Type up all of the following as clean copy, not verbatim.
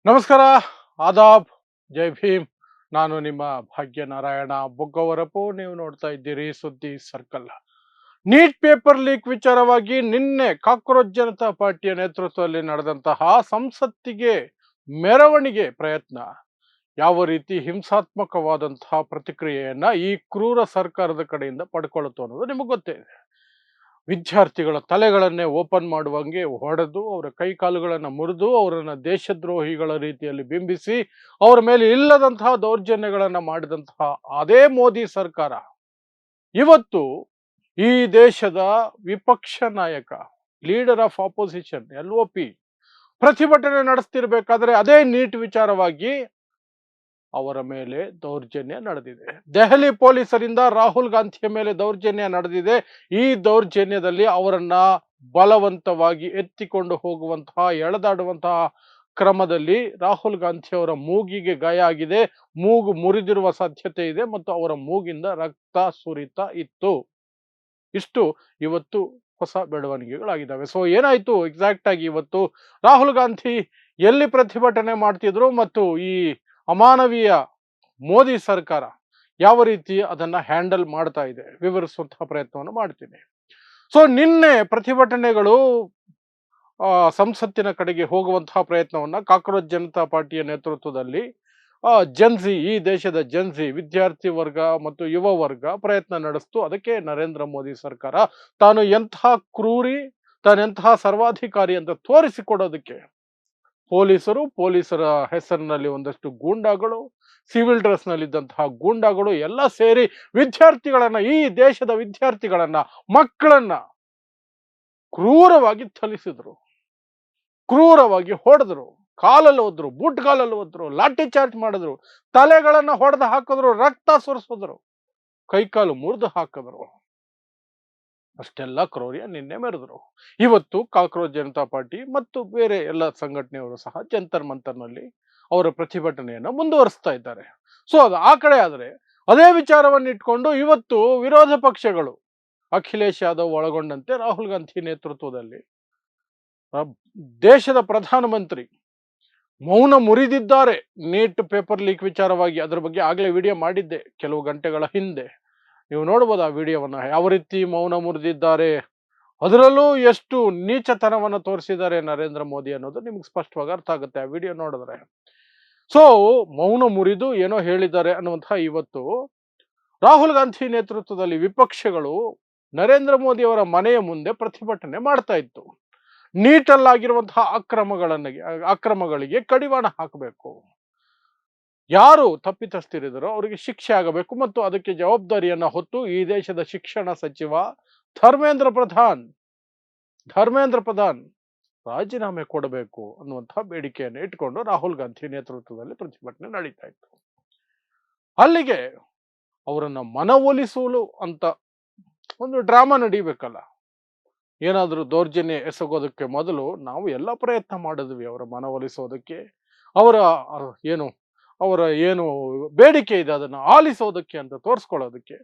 ನಮಸ್ಕಾರ, ಆದಾಬ್, ಜೈ ಭೀಮ್. ನಾನು ನಿಮ್ಮ ಭಾಗ್ಯನಾರಾಯಣ ಬೊಗ್ಗವರಪು. ನೀವು ನೋಡ್ತಾ ಇದ್ದೀರಿ ಸುದ್ದಿ ಸರ್ಕಲ್. ನೀಟ್ ಪೇಪರ್ ಲೀಕ್ ವಿಚಾರವಾಗಿ ನಿನ್ನೆ ಕಾಕ್ರೋಚ್ ಜನತಾ ಪಾರ್ಟಿಯ ನೇತೃತ್ವದಲ್ಲಿ ನಡೆದಂತಹ ಸಂಸತ್ತಿಗೆ ಮೆರವಣಿಗೆ ಪ್ರಯತ್ನ ಯಾವ ರೀತಿ ಹಿಂಸಾತ್ಮಕವಾದಂತಹ ಪ್ರತಿಕ್ರಿಯೆಯನ್ನ ಈ ಕ್ರೂರ ಸರ್ಕಾರದ ಕಡೆಯಿಂದ ಪಡ್ಕೊಳ್ಳುತ್ತು ಅನ್ನೋದು ನಿಮಗೆ ಗೊತ್ತೇ ಇದೆ. ವಿದ್ಯಾರ್ಥಿಗಳ ತಲೆಗಳನ್ನೇ ಓಪನ್ ಮಾಡುವಂಗೆ ಹೊಡೆದು ಅವರ ಕೈ ಕಾಲುಗಳನ್ನು ಮುರಿದು ಅವರನ್ನು ದೇಶದ್ರೋಹಿಗಳ ರೀತಿಯಲ್ಲಿ ಬಿಂಬಿಸಿ ಅವರ ಮೇಲೆ ಇಲ್ಲದಂತಹ ದೌರ್ಜನ್ಯಗಳನ್ನು ಮಾಡಿದಂತಹ ಅದೇ ಮೋದಿ ಸರ್ಕಾರ ಇವತ್ತು ಈ ದೇಶದ ವಿಪಕ್ಷ ನಾಯಕ, ಲೀಡರ್ ಆಫ್ ಆಪೋಸಿಷನ್ LOP ಪ್ರತಿಭಟನೆ ನಡೆಸ್ತಿರ್ಬೇಕಾದ್ರೆ ಅದೇ ನೀಟ್ ವಿಚಾರವಾಗಿ ಅವರ ಮೇಲೆ ದೌರ್ಜನ್ಯ ನಡೆದಿದೆ. ದೆಹಲಿ ಪೊಲೀಸರಿಂದ ರಾಹುಲ್ ಗಾಂಧಿಯ ಮೇಲೆ ದೌರ್ಜನ್ಯ ನಡೆದಿದೆ. ಈ ದೌರ್ಜನ್ಯದಲ್ಲಿ ಅವರನ್ನ ಬಲವಂತವಾಗಿ ಎತ್ತಿಕೊಂಡು ಹೋಗುವಂತಹ, ಎಳೆದಾಡುವಂತಹ ಕ್ರಮದಲ್ಲಿ ರಾಹುಲ್ ಗಾಂಧಿ ಅವರ ಮೂಗಿಗೆ ಗಾಯ ಆಗಿದೆ, ಮೂಗು ಮುರಿದಿರುವ ಸಾಧ್ಯತೆ ಇದೆ ಮತ್ತು ಅವರ ಮೂಗಿಂದ ರಕ್ತ ಸುರಿತಾ ಇತ್ತು. ಇಷ್ಟು ಇವತ್ತು ಹೊಸ ಬೆಳವಣಿಗೆಗಳಾಗಿದ್ದಾವೆ. ಸೊ ಏನಾಯ್ತು ಎಕ್ಸಾಕ್ಟ್ ಆಗಿ ಇವತ್ತು ರಾಹುಲ್ ಗಾಂಧಿ ಎಲ್ಲಿ ಪ್ರತಿಭಟನೆ ಮಾಡ್ತಿದ್ರು ಮತ್ತು ಈ ಅಮಾನವೀಯ ಮೋದಿ ಸರ್ಕಾರ ಯಾವ ರೀತಿ ಅದನ್ನ ಹ್ಯಾಂಡಲ್ ಮಾಡ್ತಾ ಇದೆ ವಿವರಿಸುವಂತಹ ಪ್ರಯತ್ನವನ್ನು ಮಾಡ್ತೀನಿ. ಸೊ ನಿನ್ನೆ ಪ್ರತಿಭಟನೆಗಳು ಸಂಸತ್ತಿನ ಕಡೆಗೆ ಹೋಗುವಂತಹ ಪ್ರಯತ್ನವನ್ನ ಕಾಕ್ರೋಚ್ ಜನತಾ ಪಾರ್ಟಿಯ ನೇತೃತ್ವದಲ್ಲಿ ಜನ್ಸಿ, ಈ ದೇಶದ ಜನ್ಸಿ ವಿದ್ಯಾರ್ಥಿ ವರ್ಗ ಮತ್ತು ಯುವ ವರ್ಗ ಪ್ರಯತ್ನ ನಡೆಸ್ತು. ಅದಕ್ಕೆ ನರೇಂದ್ರ ಮೋದಿ ಸರ್ಕಾರ ತಾನು ಎಂತಹ ಕ್ರೂರಿ, ತಾನೆಂತಹ ಸರ್ವಾಧಿಕಾರಿ ಅಂತ ತೋರಿಸಿಕೊಡೋದಕ್ಕೆ ಪೊಲೀಸರ ಹೆಸರಿನಲ್ಲಿ ಒಂದಷ್ಟು ಗೂಂಡಾಗಳು, ಸಿವಿಲ್ ಡ್ರೆಸ್ ನಲ್ಲಿದ್ದಂತಹ ಗೂಂಡಾಗಳು ಎಲ್ಲ ಸೇರಿ ವಿದ್ಯಾರ್ಥಿಗಳನ್ನ, ಈ ದೇಶದ ವಿದ್ಯಾರ್ಥಿಗಳನ್ನ, ಮಕ್ಕಳನ್ನ ಕ್ರೂರವಾಗಿ ಥಳಿಸಿದ್ರು, ಕ್ರೂರವಾಗಿ ಹೊಡೆದ್ರು, ಕಾಲಲ್ಲಿ ಒದ್ರು, ಬೂಟ್ ಕಾಲಲ್ಲಿ ಒದ್ರು, ಲಾಠಿ ಚಾರ್ಜ್ ಮಾಡಿದ್ರು, ತಲೆಗಳನ್ನ ಹೊಡೆದು ಹಾಕಿದ್ರು, ರಕ್ತ ಸುರಿಸಿದ್ರು, ಕೈಕಾಲು ಮುರಿದು ಹಾಕಿದ್ರು. ಅಷ್ಟೆಲ್ಲ ಕ್ರೌರ್ಯ ನಿನ್ನೆ ಮೆರೆದ್ರು. ಇವತ್ತು ಕಾಕ್ರೋಚ್ ಜನತಾ ಪಾರ್ಟಿ ಮತ್ತು ಬೇರೆ ಎಲ್ಲ ಸಂಘಟನೆಯವರು ಸಹ ಜಂತರ್ ಮಂತರ್ನಲ್ಲಿ ಅವರ ಪ್ರತಿಭಟನೆಯನ್ನು ಮುಂದುವರಿಸ್ತಾ ಇದ್ದಾರೆ. ಸೊ ಅದು ಆ ಕಡೆ ಆದರೆ ಅದೇ ವಿಚಾರವನ್ನು ಇಟ್ಕೊಂಡು ಇವತ್ತು ವಿರೋಧ ಪಕ್ಷಗಳು, ಅಖಿಲೇಶ್ ಯಾದವ್ ಒಳಗೊಂಡಂತೆ ರಾಹುಲ್ ಗಾಂಧಿ ನೇತೃತ್ವದಲ್ಲಿ ದೇಶದ ಪ್ರಧಾನಮಂತ್ರಿ ಮೌನ ಮುರಿದಿದ್ದಾರೆ ನೀಟ್ ಪೇಪರ್ ಲೀಕ್ ವಿಚಾರವಾಗಿ. ಅದರ ಬಗ್ಗೆ ಆಗಲೇ ವಿಡಿಯೋ ಮಾಡಿದ್ದೆ ಕೆಲವು ಗಂಟೆಗಳ ಹಿಂದೆ. ನೀವು ನೋಡ್ಬೋದು ಆ ವಿಡಿಯೋವನ್ನ, ಯಾವ ರೀತಿ ಮೌನ ಮುರಿದಿದ್ದಾರೆ, ಅದರಲ್ಲೂ ಎಷ್ಟು ನೀಚತನವನ್ನು ತೋರಿಸಿದ್ದಾರೆ ನರೇಂದ್ರ ಮೋದಿ ಅನ್ನೋದು ನಿಮ್ಗೆ ಸ್ಪಷ್ಟವಾಗಿ ಅರ್ಥ ಆಗುತ್ತೆ ಆ ವಿಡಿಯೋ ನೋಡಿದ್ರೆ. ಸೊ ಮೌನ ಮುರಿದು ಏನೋ ಹೇಳಿದ್ದಾರೆ ಅನ್ನುವಂತಹ ಇವತ್ತು ರಾಹುಲ್ ಗಾಂಧಿ ನೇತೃತ್ವದಲ್ಲಿ ವಿಪಕ್ಷಗಳು ನರೇಂದ್ರ ಮೋದಿ ಅವರ ಮನೆಯ ಮುಂದೆ ಪ್ರತಿಭಟನೆ ಮಾಡ್ತಾ ಇತ್ತು. ನೀಟಲ್ಲಾಗಿರುವಂತಹ ಅಕ್ರಮಗಳಿಗೆ ಕಡಿವಾಣ ಹಾಕಬೇಕು, ಯಾರು ತಪ್ಪಿತಸ್ಥರಿದ್ದರೋ ಅವರಿಗೆ ಶಿಕ್ಷೆ ಆಗಬೇಕು ಮತ್ತು ಅದಕ್ಕೆ ಜವಾಬ್ದಾರಿಯನ್ನ ಹೊತ್ತು ಈ ದೇಶದ ಶಿಕ್ಷಣ ಸಚಿವ ಧರ್ಮೇಂದ್ರ ಪ್ರಧಾನ್ ರಾಜೀನಾಮೆ ಕೊಡಬೇಕು ಅನ್ನುವಂತಹ ಬೇಡಿಕೆಯನ್ನು ಇಟ್ಕೊಂಡು ರಾಹುಲ್ ಗಾಂಧಿ ನೇತೃತ್ವದಲ್ಲಿ ಪ್ರತಿಭಟನೆ ನಡೀತಾ ಇತ್ತು. ಅಲ್ಲಿಗೆ ಅವರನ್ನ ಮನವೊಲಿಸಲು ಅಂತ ಒಂದು ಡ್ರಾಮಾ ನಡೀಬೇಕಲ್ಲ. ಏನಾದರೂ ದೌರ್ಜನ್ಯ ಎಸಗೋದಕ್ಕೆ ಮೊದಲು ನಾವು ಎಲ್ಲ ಪ್ರಯತ್ನ ಮಾಡಿದ್ವಿ ಅವರ ಮನವೊಲಿಸೋದಕ್ಕೆ, ಅವರ ಏನು ಬೇಡಿಕೆ ಇದೆ ಅದನ್ನು ಆಲಿಸೋದಕ್ಕೆ ಅಂತ ತೋರಿಸ್ಕೊಳ್ಳೋದಕ್ಕೆ.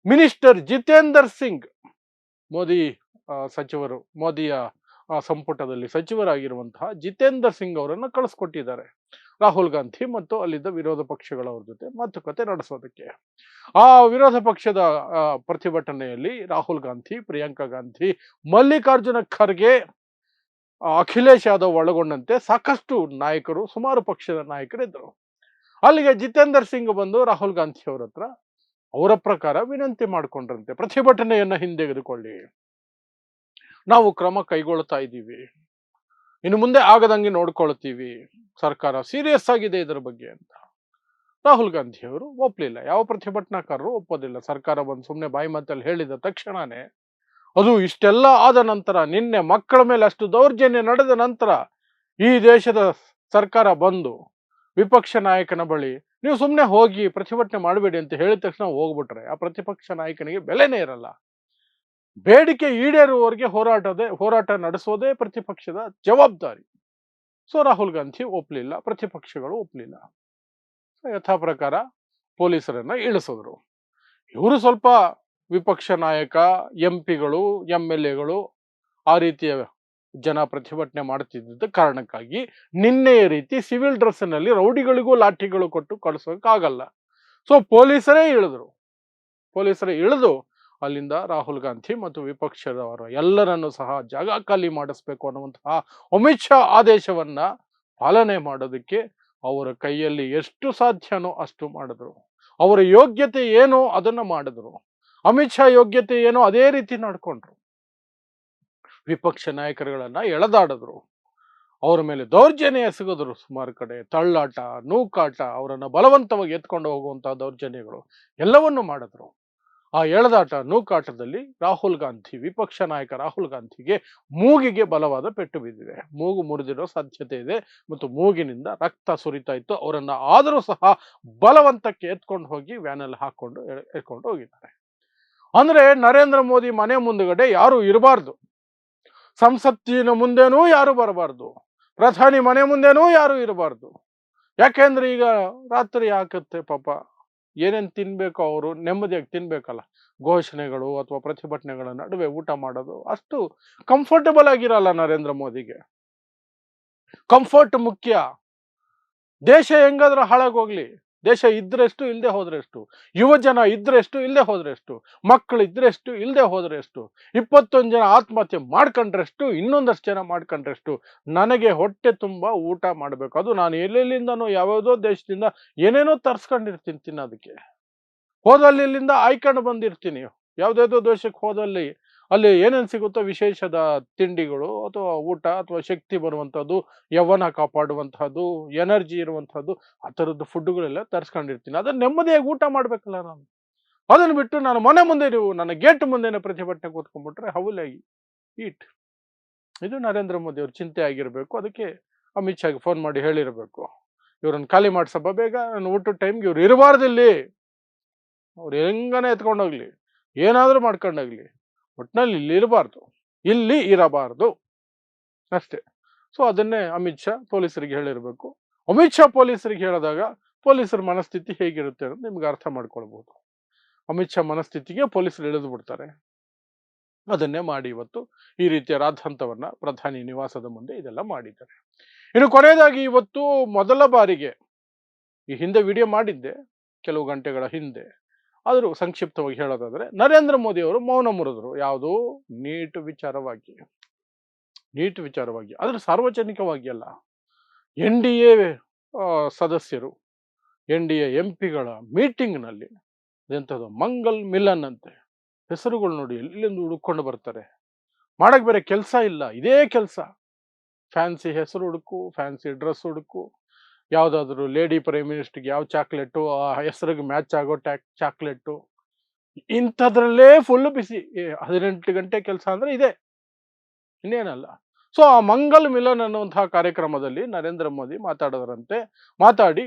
ಮಿನಿಸ್ಟರ್ ಜಿತೇಂದರ್ ಸಿಂಗ್, ಮೋದಿಯ ಸಂಪುಟದಲ್ಲಿ ಸಚಿವರಾಗಿರುವಂತಹ ಜಿತೇಂದರ್ ಸಿಂಗ್ ಅವರನ್ನು ಕಳಿಸ್ಕೊಟ್ಟಿದ್ದಾರೆ ರಾಹುಲ್ ಗಾಂಧಿ ಮತ್ತು ಅಲ್ಲಿದ್ದ ವಿರೋಧ ಪಕ್ಷಗಳವ್ರ ಜೊತೆ ಮಾತುಕತೆ ನಡೆಸೋದಕ್ಕೆ. ಆ ವಿರೋಧ ಪಕ್ಷದ ಪ್ರತಿಭಟನೆಯಲ್ಲಿ ರಾಹುಲ್ ಗಾಂಧಿ, ಪ್ರಿಯಾಂಕಾ ಗಾಂಧಿ, ಮಲ್ಲಿಕಾರ್ಜುನ ಖರ್ಗೆ, ಅಖಿಲೇಶ್ ಯಾದವ್ ಒಳಗೊಂಡಂತೆ ಸಾಕಷ್ಟು ನಾಯಕರು, ಸುಮಾರು ಪಕ್ಷದ ನಾಯಕರಿದ್ದರು. ಅಲ್ಲಿಗೆ ಜಿತೇಂದರ್ ಸಿಂಗ್ ಬಂದು ರಾಹುಲ್ ಗಾಂಧಿ ಅವರ ಹತ್ರ ಅವರ ಪ್ರಕಾರ ವಿನಂತಿ ಮಾಡಿಕೊಂಡ್ರಂತೆ, ಪ್ರತಿಭಟನೆಯನ್ನ ಹಿಂದೆಗೆದುಕೊಳ್ಳಿ, ನಾವು ಕ್ರಮ ಕೈಗೊಳ್ತಾ ಇದ್ದೀವಿ, ಇನ್ನು ಮುಂದೆ ಆಗದಂಗೆ ನೋಡ್ಕೊಳ್ತೀವಿ, ಸರ್ಕಾರ ಸೀರಿಯಸ್ ಆಗಿದೆ ಇದರ ಬಗ್ಗೆ ಅಂತ. ರಾಹುಲ್ ಗಾಂಧಿ ಅವರು ಒಪ್ಪಲಿಲ್ಲ, ಯಾವ ಪ್ರತಿಭಟನಾಕಾರರು ಒಪ್ಪೋದಿಲ್ಲ. ಸರ್ಕಾರ ಬಂದು ಸುಮ್ಮನೆ ಬಾಯಿ ಮಾತಲ್ಲಿ ಹೇಳಿದ ತಕ್ಷಣನೇ, ಅದು ಇಷ್ಟೆಲ್ಲ ಆದ ನಂತರ, ನಿನ್ನೆ ಮಕ್ಕಳ ಮೇಲೆ ಅಷ್ಟು ದೌರ್ಜನ್ಯ ನಡೆದ ನಂತರ ಈ ದೇಶದ ಸರ್ಕಾರ ಬಂದು ವಿಪಕ್ಷ ನಾಯಕನ ಬಳಿ ನೀವು ಸುಮ್ಮನೆ ಹೋಗಿ ಪ್ರತಿಭಟನೆ ಮಾಡಬೇಡಿ ಅಂತ ಹೇಳಿದ ತಕ್ಷಣ ಹೋಗ್ಬಿಟ್ರೆ ಆ ಪ್ರತಿಪಕ್ಷ ನಾಯಕನಿಗೆ ಬೆಲೆನೇ ಇರಲ್ಲ. ಬೇಡಿಕೆ ಈಡೇರುವವರೆಗೆ ಹೋರಾಟ ನಡೆಸೋದೇ ಪ್ರತಿಪಕ್ಷದ ಜವಾಬ್ದಾರಿ. ಸೊ ರಾಹುಲ್ ಗಾಂಧಿ ಒಪ್ಪಲಿಲ್ಲ, ಪ್ರತಿಪಕ್ಷಗಳು ಒಪ್ಪಲಿಲ್ಲ. ಯಥಾ ಪ್ರಕಾರ ಪೊಲೀಸರನ್ನ ಇಳಿಸಿದ್ರು. ಇವರು ಸ್ವಲ್ಪ ವಿಪಕ್ಷ ನಾಯಕ, MP ಗಳು, MLA ಗಳು, ಆ ರೀತಿಯ ಜನ ಪ್ರತಿಭಟನೆ ಮಾಡ್ತಿದ್ದ ಕಾರಣಕ್ಕಾಗಿ ನಿನ್ನೆಯ ರೀತಿ ಸಿವಿಲ್ ಡ್ರೆಸ್ನಲ್ಲಿ ರೌಡಿಗಳಿಗೂ ಲಾಠಿಗಳು ಕೊಟ್ಟು ಕಳಿಸೋಕ್ಕಾಗಲ್ಲ. ಸೊ ಪೊಲೀಸರೇ ಇಳಿದು ಅಲ್ಲಿಂದ ರಾಹುಲ್ ಗಾಂಧಿ ಮತ್ತು ವಿಪಕ್ಷದವರು ಎಲ್ಲರನ್ನು ಸಹ ಜಾಗ ಖಾಲಿ ಮಾಡಿಸ್ಬೇಕು ಅನ್ನುವಂತಹ ಅಮಿತ್ ಶಾ ಆದೇಶವನ್ನ ಪಾಲನೆ ಮಾಡೋದಕ್ಕೆ ಅವರ ಕೈಯಲ್ಲಿ ಎಷ್ಟು ಸಾಧ್ಯನೋ ಅಷ್ಟು ಮಾಡಿದ್ರು. ಅವರ ಯೋಗ್ಯತೆ ಏನೋ ಅದನ್ನ ಮಾಡಿದ್ರು. ಅಮಿತ್ ಶಾ ಯೋಗ್ಯತೆ ಏನೋ ಅದೇ ರೀತಿ ನಡ್ಕೊಂಡ್ರು. ವಿಪಕ್ಷ ನಾಯಕರುಗಳನ್ನ ಎಳೆದಾಡಿದ್ರು, ಅವರ ಮೇಲೆ ದೌರ್ಜನ್ಯ ಎಸಗಿದ್ರು, ಸುಮಾರು ಕಡೆ ತಳ್ಳಾಟ, ನೂಕಾಟ, ಅವರನ್ನ ಬಲವಂತವಾಗಿ ಎತ್ಕೊಂಡು ಹೋಗುವಂತಹ ದೌರ್ಜನ್ಯಗಳು ಎಲ್ಲವನ್ನು ಮಾಡಿದ್ರು. ಆ ಎಳೆದಾಟ ನೂಕಾಟದಲ್ಲಿ ವಿಪಕ್ಷ ನಾಯಕ ರಾಹುಲ್ ಗಾಂಧಿಗೆ ಮೂಗಿಗೆ ಬಲವಾದ ಪೆಟ್ಟು ಬಿದ್ದಿದೆ. ಮೂಗು ಮುರಿದಿರೋ ಸಾಧ್ಯತೆ ಇದೆ ಮತ್ತು ಮೂಗಿನಿಂದ ರಕ್ತ ಸುರಿತಾ ಇತ್ತು. ಅವರನ್ನ ಆದರೂ ಸಹ ಬಲವಂತಕ್ಕೆ ಎತ್ಕೊಂಡು ಹೋಗಿ ವ್ಯಾನಲ್ಲಿ ಹಾಕೊಂಡು ಎತ್ಕೊಂಡು ಹೋಗಿದ್ದಾರೆ. ಅಂದ್ರೆ ನರೇಂದ್ರ ಮೋದಿ ಮನೆ ಮುಂದುಗಡೆ ಯಾರು ಇರಬಾರ್ದು, ಸಂಸತ್ತಿನ ಮುಂದೆನೂ ಯಾರು ಬರಬಾರ್ದು, ಪ್ರಧಾನಿ ಮನೆ ಮುಂದೆನೂ ಯಾರು ಇರಬಾರ್ದು. ಯಾಕೆಂದ್ರೆ ಈಗ ರಾತ್ರಿ ಹಾಕತ್ತೆ ಪಾಪ, ಏನೇನು ತಿನ್ಬೇಕು ಅವರು ನೆಮ್ಮದಿಯಾಗಿ ತಿನ್ಬೇಕಲ್ಲ. ಘೋಷಣೆಗಳು ಅಥವಾ ಪ್ರತಿಭಟನೆಗಳ ನಡುವೆ ಊಟ ಮಾಡೋದು ಅಷ್ಟು ಕಂಫರ್ಟಬಲ್ ಆಗಿರಲ್ಲ ನರೇಂದ್ರ ಮೋದಿಗೆ. ಕಂಫರ್ಟ್ ಮುಖ್ಯ. ದೇಶ ಹೆಂಗಾದ್ರೂ ಹಾಳಾಗೋಗ್ಲಿ, ದೇಶ ಇದ್ರೆಷ್ಟು ಇಲ್ಲದೆ ಹೋದ್ರೆಷ್ಟು, ಯುವ ಜನ ಇದ್ರೆಷ್ಟು ಇಲ್ಲದೆ ಹೋದ್ರೆಷ್ಟು, ಮಕ್ಕಳು ಇದ್ರೆಷ್ಟು ಇಲ್ಲದೆ ಹೋದ್ರೆಷ್ಟು, 21 ಜನ ಆತ್ಮಹತ್ಯೆ ಮಾಡ್ಕೊಂಡ್ರೆಷ್ಟು, ಇನ್ನೊಂದಷ್ಟು ಜನ ಮಾಡ್ಕೊಂಡ್ರೆಷ್ಟು, ನನಗೆ ಹೊಟ್ಟೆ ತುಂಬ ಊಟ ಮಾಡಬೇಕು. ಅದು ನಾನು ಎಲ್ಲೆಲ್ಲಿಂದನೋ ಯಾವ್ಯಾವುದೋ ದೇಶದಿಂದ ಏನೇನೋ ತರ್ಸ್ಕೊಂಡಿರ್ತೀನಿ ತಿನ್ನೋದಕ್ಕೆ. ಹೋದಲ್ಲಿ ಇಲ್ಲಿಂದ ಆಯ್ಕೊಂಡು ಬಂದಿರ್ತೀನಿ. ಯಾವ್ದಾವುದೋ ದೇಶಕ್ಕೆ ಹೋದಲ್ಲಿ ಅಲ್ಲಿ ಏನೇನು ಸಿಗುತ್ತೋ ವಿಶೇಷದ ತಿಂಡಿಗಳು ಅಥವಾ ಊಟ ಅಥವಾ ಶಕ್ತಿ ಬರುವಂಥದ್ದು, ಯೌವನ ಕಾಪಾಡುವಂತಹದ್ದು, ಎನರ್ಜಿ ಇರುವಂತಹದ್ದು, ಆ ಥರದ್ದು ಫುಡ್ಗಳೆಲ್ಲ ತರಿಸ್ಕೊಂಡಿರ್ತೀನಿ. ಅದನ್ನ ನೆಮ್ಮದಿಯಾಗಿ ಊಟ ಮಾಡ್ಬೇಕಲ್ಲ ನಾನು. ಅದನ್ನು ಬಿಟ್ಟು ನಾನು ಮನೆ ಮುಂದೆ, ನೀವು ನನ್ನ ಗೇಟ್ ಮುಂದೆನೆ ಪ್ರತಿಭಟನೆ ಕೂತ್ಕೊಂಡ್ಬಿಟ್ರೆ ಹೌಲಾಗಿ ಈಟ್. ಇದು ನರೇಂದ್ರ ಮೋದಿ ಅವ್ರ ಚಿಂತೆ ಆಗಿರಬೇಕು. ಅದಕ್ಕೆ ಅಮಿತ್ ಶಾಗೆ ಫೋನ್ ಮಾಡಿ ಹೇಳಿರಬೇಕು, ಇವ್ರನ್ನ ಖಾಲಿ ಮಾಡ್ಸಪ್ಪ ಬೇಗ, ನಾನು ಊಟದ ಟೈಮ್ಗೆ ಇವ್ರು ಇರಬಾರ್ದಿಲ್ಲಿ, ಅವ್ರು ಹೆಂಗನೆ ಎತ್ಕೊಂಡೋಗ್ಲಿ, ಏನಾದ್ರೂ ಮಾಡ್ಕೊಂಡೋಗ್ಲಿ, ಒಟ್ನಲ್ಲಿ ಇಲ್ಲಿ ಇರಬಾರ್ದು ಅಷ್ಟೇ. ಸೊ ಅದನ್ನೇ ಅಮಿತ್ ಶಾ ಪೊಲೀಸರಿಗೆ ಹೇಳಿರ್ಬೇಕು. ಅಮಿತ್ ಶಾ ಪೊಲೀಸರಿಗೆ ಹೇಳಿದಾಗ ಪೊಲೀಸರ ಮನಸ್ಥಿತಿ ಹೇಗಿರುತ್ತೆ ಅನ್ನೋದು ನಿಮ್ಗೆ ಅರ್ಥ ಮಾಡ್ಕೊಳ್ಬಹುದು. ಅಮಿತ್ ಶಾ ಮನಸ್ಥಿತಿಗೆ ಪೊಲೀಸರು ಇಳಿದು ಬಿಡ್ತಾರೆ. ಅದನ್ನೇ ಮಾಡಿ ಇವತ್ತು ಈ ರೀತಿಯ ರಾದ್ಧಾಂತವನ್ನ ಪ್ರಧಾನಿ ನಿವಾಸದ ಮುಂದೆ ಇದೆಲ್ಲ ಮಾಡಿದ್ದಾರೆ. ಇನ್ನು ಕೊನೆಯದಾಗಿ ಇವತ್ತು ಮೊದಲ ಬಾರಿಗೆ, ಈ ಹಿಂದೆ ವಿಡಿಯೋ ಮಾಡಿದ್ದೆ ಕೆಲವು ಗಂಟೆಗಳ ಹಿಂದೆ, ಆದರೂ ಸಂಕ್ಷಿಪ್ತವಾಗಿ ಹೇಳೋದಾದ್ರೆ, ನರೇಂದ್ರ ಮೋದಿ ಅವರು ಮೌನ ಮುರಿದ್ರು. ಯಾವುದು ನೀಟ್ ವಿಚಾರವಾಗಿ, ಆದ್ರೆ ಸಾರ್ವಜನಿಕವಾಗಿ ಅಲ್ಲ. NDA ಸದಸ್ಯರು, NDA MP ಗಳ ಮೀಟಿಂಗ್ನಲ್ಲಿ, ಎಂಥದ್ದು ಮಂಗಲ್ ಮಿಲನ್ ಅಂತೆ, ಹೆಸರುಗಳು ನೋಡಿ ಎಲ್ಲಿಂದ ಹುಡುಕೊಂಡು ಬರ್ತಾರೆ. ಮಾಡಕ್ ಬೇರೆ ಕೆಲಸ ಇಲ್ಲ, ಇದೇ ಕೆಲಸ. ಫ್ಯಾನ್ಸಿ ಹೆಸರು ಹುಡುಕು, ಫ್ಯಾನ್ಸಿ ಡ್ರೆಸ್ ಹುಡುಕು, ಯಾವುದಾದ್ರೂ ಲೇಡಿ ಪ್ರೈಮ್ ಮಿನಿಸ್ಟರ್ಗೆ ಯಾವ ಚಾಕ್ಲೇಟು, ಆ ಹೆಸರಿಗೆ ಮ್ಯಾಚ್ ಆಗೋ ಚಾಕ್ಲೇಟು, ಇಂಥದ್ರಲ್ಲೇ ಫುಲ್ ಬಿಸಿ. 18 ಗಂಟೆ ಕೆಲಸ ಅಂದ್ರೆ ಇದೆ, ಇನ್ನೇನಲ್ಲ. ಸೊ ಆ ಮಂಗಲ್ ಮಿಲನ್ ಅನ್ನುವಂತಹ ಕಾರ್ಯಕ್ರಮದಲ್ಲಿ ನರೇಂದ್ರ ಮೋದಿ ಮಾತಾಡಿ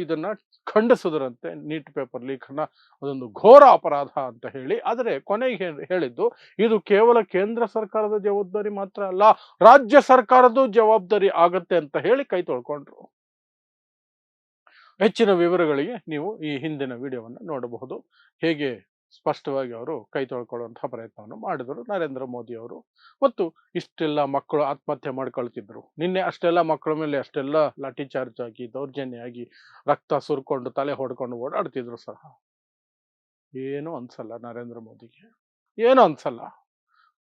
ಇದನ್ನ ಖಂಡಿಸಿದ್ರಂತೆ. ನೀಟ್ ಪೇಪರ್ ಲೀಕ್ ಅನ್ನ ಅದೊಂದು ಘೋರ ಅಪರಾಧ ಅಂತ ಹೇಳಿ. ಆದರೆ ಕೊನೆಗೆ ಹೇಳಿದ್ದು, ಇದು ಕೇವಲ ಕೇಂದ್ರ ಸರ್ಕಾರದ ಜವಾಬ್ದಾರಿ ಮಾತ್ರ ಅಲ್ಲ, ರಾಜ್ಯ ಸರ್ಕಾರದ ಜವಾಬ್ದಾರಿ ಆಗತ್ತೆ ಅಂತ ಹೇಳಿ ಕೈ ತೊಳ್ಕೊಂಡ್ರು. ಹೆಚ್ಚಿನ ವಿವರಗಳಿಗೆ ನೀವು ಈ ಹಿಂದಿನ ವಿಡಿಯೋವನ್ನು ನೋಡಬಹುದು, ಹೇಗೆ ಸ್ಪಷ್ಟವಾಗಿ ಅವರು ಕೈ ತೊಳ್ಕೊಳ್ಳುವಂತಹ ಪ್ರಯತ್ನವನ್ನು ಮಾಡಿದರು ನರೇಂದ್ರ ಮೋದಿ ಅವರು. ಮತ್ತು ಇಷ್ಟೆಲ್ಲ ಮಕ್ಕಳು ಆತ್ಮಹತ್ಯೆ ಮಾಡ್ಕೊಳ್ತಿದ್ರು. ನಿನ್ನೆ ಅಷ್ಟೆಲ್ಲ ಮಕ್ಕಳ ಮೇಲೆ ಅಷ್ಟೆಲ್ಲ ಲಾಠಿ ಚಾರ್ಜ್ ಆಗಿ, ದೌರ್ಜನ್ಯ ಆಗಿ, ರಕ್ತ ಸುರ್ಕೊಂಡು ತಲೆ ಹೊಡ್ಕೊಂಡು ಓಡಾಡ್ತಿದ್ರು ಸಹ. ಏನೂ ಅನ್ಸಲ್ಲ ನರೇಂದ್ರ ಮೋದಿಗೆ, ಏನೂ ಅನ್ಸಲ್ಲ,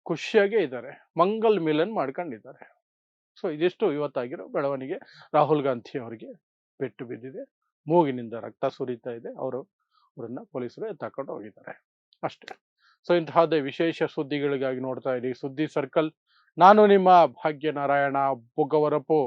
ಖುಷಿಯಾಗೇ ಇದ್ದಾರೆ, ಮಂಗಲ್ ಮಿಲನ್ ಮಾಡ್ಕೊಂಡಿದ್ದಾರೆ. ಸೊ ಇದಿಷ್ಟು ಇವತ್ತಾಗಿರೋ ಬೆಳವಣಿಗೆ. ರಾಹುಲ್ ಗಾಂಧಿ ಅವರಿಗೆ ಪೆಟ್ಟು ಬಿದ್ದಿದೆ, ಮೂಗಿನಿಂದ ರಕ್ತ ಸುರಿತಾ ಇದೆ, ಅವರನ್ನ ಪೊಲೀಸರು ಎತ್ತಾಕೊಂಡು ಹೋಗಿದ್ದಾರೆ ಅಷ್ಟೇ. ಸೊ ಇಂತಹದ್ದೇ ವಿಶೇಷ ಸುದ್ದಿಗಳಿಗಾಗಿ ನೋಡ್ತಾ ಇರಿ ಸುದ್ದಿ ಸರ್ಕಲ್. ನಾನು ನಿಮ್ಮ ಭಾಗ್ಯನಾರಾಯಣ ಬುಗ್ಗವರಪು.